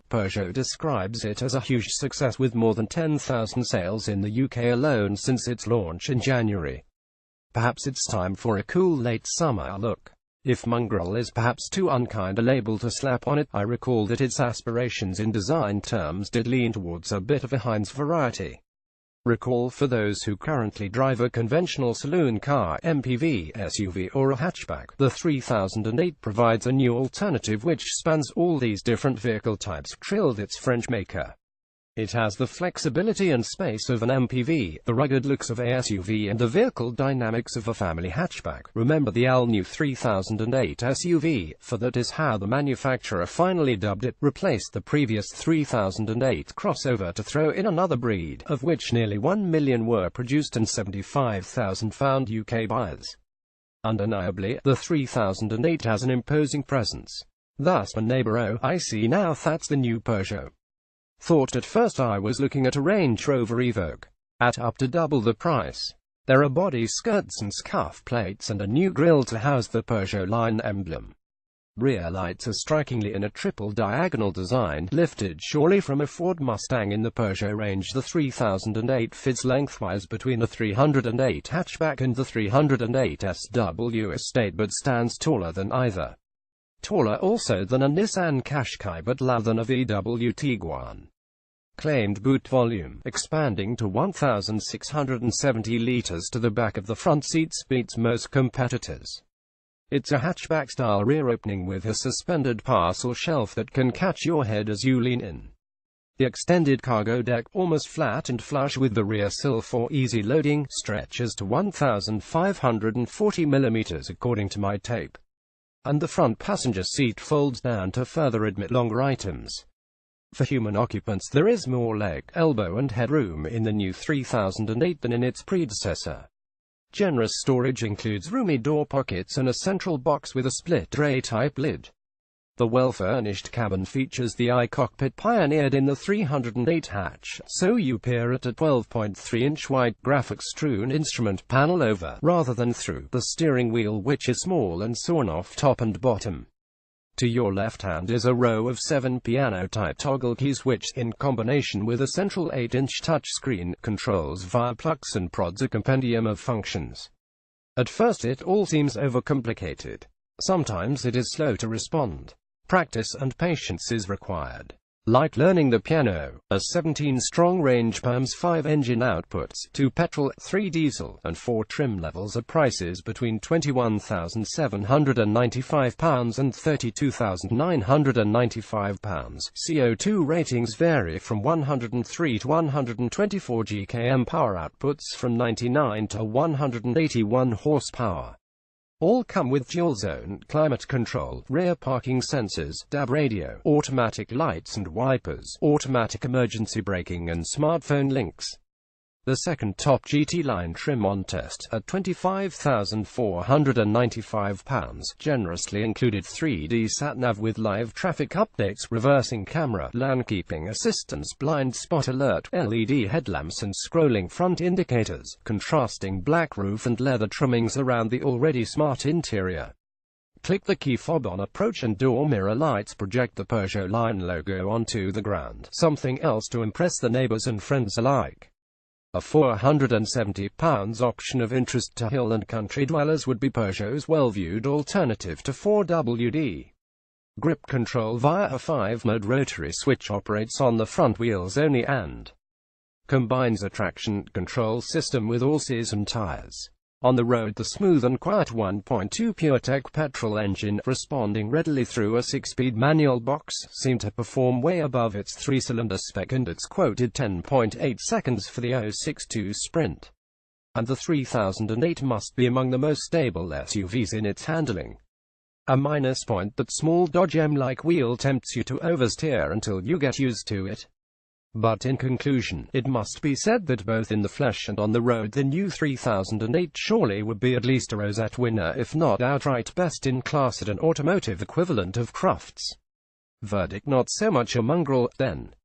Peugeot describes it as a huge success with more than 10,000 sales in the UK alone since its launch in January. Perhaps it's time for a cool late summer look. If mongrel is perhaps too unkind a label to slap on it, I recall that its aspirations in design terms did lean towards a bit of a Heinz variety. Recall for those who currently drive a conventional saloon car, MPV, SUV or a hatchback, the 3008 provides a new alternative which spans all these different vehicle types, trilled its French maker. It has the flexibility and space of an MPV, the rugged looks of a SUV and the vehicle dynamics of a family hatchback. Remember the all-new 3008 SUV, for that is how the manufacturer finally dubbed it, replaced the previous 3008 crossover to throw in another breed, of which nearly 1 million were produced and 75,000 found UK buyers. Undeniably, the 3008 has an imposing presence. Thus, my neighbor, oh, I see now that's the new Peugeot. Thought at first I was looking at a Range Rover Evoque. At up to double the price. There are body skirts and scuff plates and a new grille to house the Peugeot line emblem. Rear lights are strikingly in a triple diagonal design, lifted surely from a Ford Mustang in the Peugeot range. The 3008 fits lengthwise between the 308 hatchback and the 308 SW Estate but stands taller than either. Taller also than a Nissan Qashqai but lower than a VW Tiguan. Claimed boot volume, expanding to 1,670 litres to the back of the front seats, beats most competitors. It's a hatchback-style rear opening with a suspended parcel shelf that can catch your head as you lean in. The extended cargo deck, almost flat and flush with the rear sill for easy loading, stretches to 1,540 mm according to my tape. And the front passenger seat folds down to further admit longer items. For human occupants there is more leg, elbow and headroom in the new 3008 than in its predecessor. Generous storage includes roomy door pockets and a central box with a split tray-type lid. The well-furnished cabin features the iCockpit pioneered in the 308 hatch, so you peer at a 12.3-inch white graphics-strewn instrument panel over, rather than through, the steering wheel which is small and sawn off top and bottom. To your left hand is a row of 7 piano-type toggle keys which, in combination with a central 8-inch touchscreen, controls via plugs and prods a compendium of functions. At first it all seems overcomplicated. Sometimes it is slow to respond. Practice and patience is required. Like learning the piano, a 17-strong range perms 5 engine outputs, 2 petrol, 3 diesel, and 4 trim levels at prices between £21,795 and £32,995. CO2 ratings vary from 103 to 124 GkM, power outputs from 99 to 181 horsepower. All come with dual-zone climate control, rear parking sensors, DAB radio, automatic lights and wipers, automatic emergency braking and smartphone links. The second top GT line trim on test, at £25,495, generously included 3D sat-nav with live traffic updates, reversing camera, lane keeping assistance, blind spot alert, LED headlamps and scrolling front indicators, contrasting black roof and leather trimmings around the already smart interior. Click the key fob on approach and door mirror lights project the Peugeot line logo onto the ground, something else to impress the neighbors and friends alike. A £470 option of interest to hill and country dwellers would be Peugeot's well-viewed alternative to 4WD. Grip control via a 5-mode rotary switch operates on the front wheels only and combines a traction control system with all-season tires. On the road, the smooth and quiet 1.2 PureTech petrol engine, responding readily through a 6-speed manual box, seemed to perform way above its 3-cylinder spec and its quoted 10.8 seconds for the 062 Sprint. And the 3008 must be among the most stable SUVs in its handling. A minus point: that small Dodge M-like wheel tempts you to oversteer until you get used to it. But in conclusion, it must be said that both in the flesh and on the road the new 3008 surely would be at least a rosette winner, if not outright best in class at an automotive equivalent of Crufts. Verdict: not so much a mongrel, then.